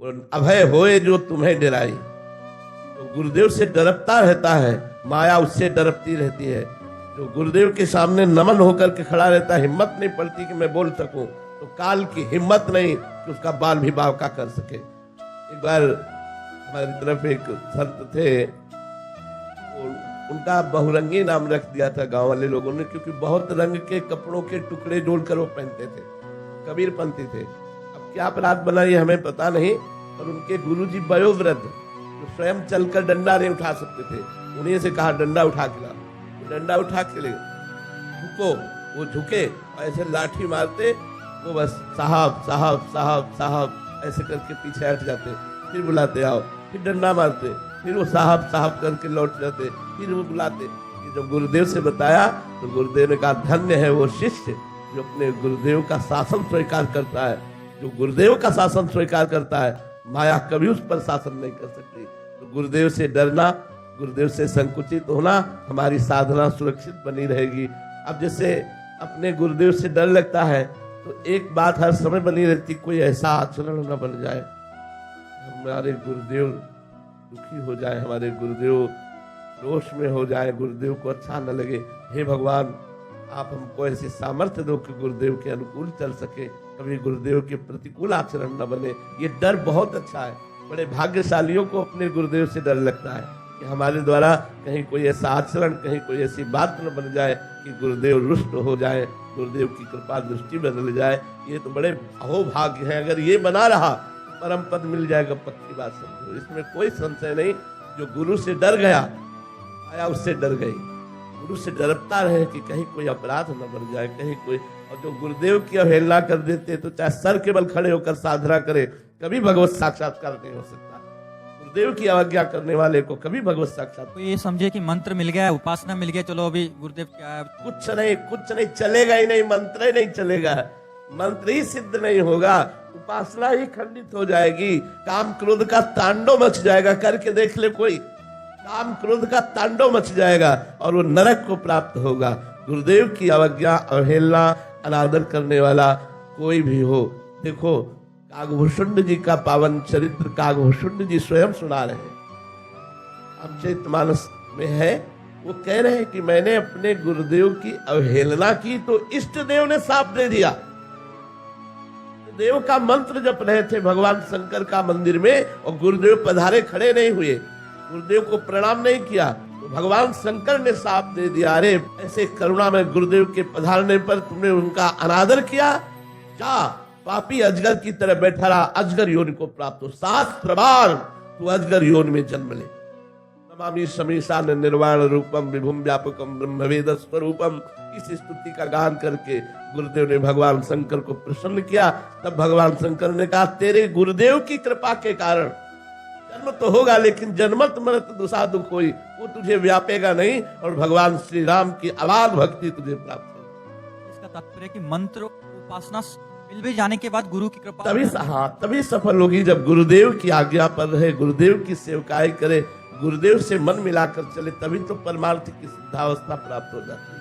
अभय होए जो तुम्हें डराई। तो गुरुदेव से डरता रहता है, माया उससे डरती रहती है। जो गुरुदेव के सामने नमन होकर के खड़ा रहता है, हिम्मत नहीं पड़ती कि मैं बोल सकूं, तो काल की हिम्मत नहीं कि उसका बाल भी बाव का कर सके। एक बार हमारी तरफ एक संत थे, उनका बहुरंगी नाम रख दिया था गांव वाले लोगों ने, क्योंकि बहुत रंग के कपड़ों के टुकड़े जोड़कर वो पहनते थे, कबीरपंथी थे। अब क्या अपराध बना ये हमें पता नहीं, पर उनके गुरुजी वयोवृद्ध जो स्वयं चलकर डंडा नहीं उठा सकते थे, उन्हीं से कहा डंडा उठा के ला। डंडा उठा के ले झुको, वो झुके और ऐसे लाठी मारते, वो बस साहब साहब साहब साहब ऐसे करके पीछे हट जाते, फिर बुलाते आओ, फिर डंडा मारते, फिर वो साहब साहब करके लौट जाते, फिर वो बुलाते। जब गुरुदेव से बताया तो गुरुदेव ने कहा धन्य है वो शिष्य जो अपने गुरुदेव का शासन स्वीकार करता है। जो गुरुदेव का शासन स्वीकार करता है, माया कभी उस पर शासन नहीं कर सकती। तो गुरुदेव से डरना, गुरुदेव से संकुचित होना, हमारी साधना सुरक्षित बनी रहेगी। अब जैसे अपने गुरुदेव से डर लगता है तो एक बात हर समय बनी रहती, कोई ऐसा आचरण न बन जाए हमारे गुरुदेव दुखी हो जाए, हमारे गुरुदेव रोष में हो जाए, गुरुदेव को अच्छा न लगे। हे भगवान, आप हमको ऐसे सामर्थ्य दो कि गुरुदेव के अनुकूल चल सके, कभी गुरुदेव के प्रतिकूल आचरण न बने। ये डर बहुत अच्छा है। बड़े भाग्यशालियों को अपने गुरुदेव से डर लगता है कि हमारे द्वारा कहीं कोई ऐसा आचरण, कहीं कोई ऐसी बात न बन जाए कि गुरुदेव रुष्ट हो जाए, गुरुदेव की कृपा दृष्टि बदल जाए। ये तो बड़े अहोभाग्य है। अगर ये बना रहा, परम पद मिल जाएगा, पक्की बात समझो, इसमें कोई संशय नहीं। जो गुरु से डर गया, आया उससे डर गई। गुरु से डरता रहे कि कहीं कोई अपराध न बन जाए, कहीं कोई। और जो गुरुदेव की अवहेलना कर देते तो चाहे सर के बल खड़े होकर साधना करे, कभी भगवत साक्षात्कार नहीं हो सकता। गुरुदेव की अवज्ञा करने वाले को कभी भगवत साक्षात्कार। तो ये समझे कि मंत्र मिल गया, उपासना मिल गया, चलो अभी गुरुदेव क्या है, कुछ नहीं चलेगा ही नहीं, मंत्र ही नहीं चलेगा, मंत्र ही सिद्ध नहीं होगा, उपासना ही खंडित हो जाएगी, काम क्रोध का तांडव मच जाएगा। करके देख ले कोई, काम क्रोध का तांडव मच जाएगा और वो नरक को प्राप्त होगा। गुरुदेव की अवज्ञा, अवहेलना, अनादर करने वाला कोई भी हो। देखो कागभूषुंड जी का पावन चरित्र कागभूषुंड जी स्वयं सुना रहे हैं, अमचरितमानस में है। वो कह रहे हैं कि मैंने अपने गुरुदेव की अवहेलना की तो इष्ट देव ने साप दे दिया। देव का मंत्र जप रहे थे भगवान शंकर का मंदिर में, और गुरुदेव पधारे, खड़े नहीं हुए, गुरुदेव को प्रणाम नहीं किया, तो भगवान शंकर ने साप दे दिया। अरे ऐसे करुणा में गुरुदेव के पधारने पर तुमने उनका अनादर किया, जा पापी अजगर की तरह बैठा रहा, अजगर योनि को प्राप्त हो, 7 बार तू अजगर योनि में जन्म ले। नमामि शमीशान निर्वाण रूपम विभुम व्यापकम ब्रह्मवेद स्वरूपम। इस स्तुति का गान करके गुरुदेव ने भगवान शंकर को प्रसन्न किया। तब भगवान शंकर ने कहा तेरे गुरुदेव की कृपा के कारण जन्म तो होगा, लेकिन जन्मत मरत दुसा दुख होई, वो तुझे व्यापेगा नहीं और भगवान श्री राम की अबाध भक्ति तुझे प्राप्त होगी। इसका तात्पर्य कि मंत्र उपासना मिल भी जाने के बाद गुरु की कृपा तभी सफल होगी, जब गुरुदेव की आज्ञा पर रहे, गुरुदेव की सेवकाई करे, गुरुदेव से मन मिलाकर चले, तभी तो परमार्थ की सिद्धावस्था प्राप्त हो जाती है।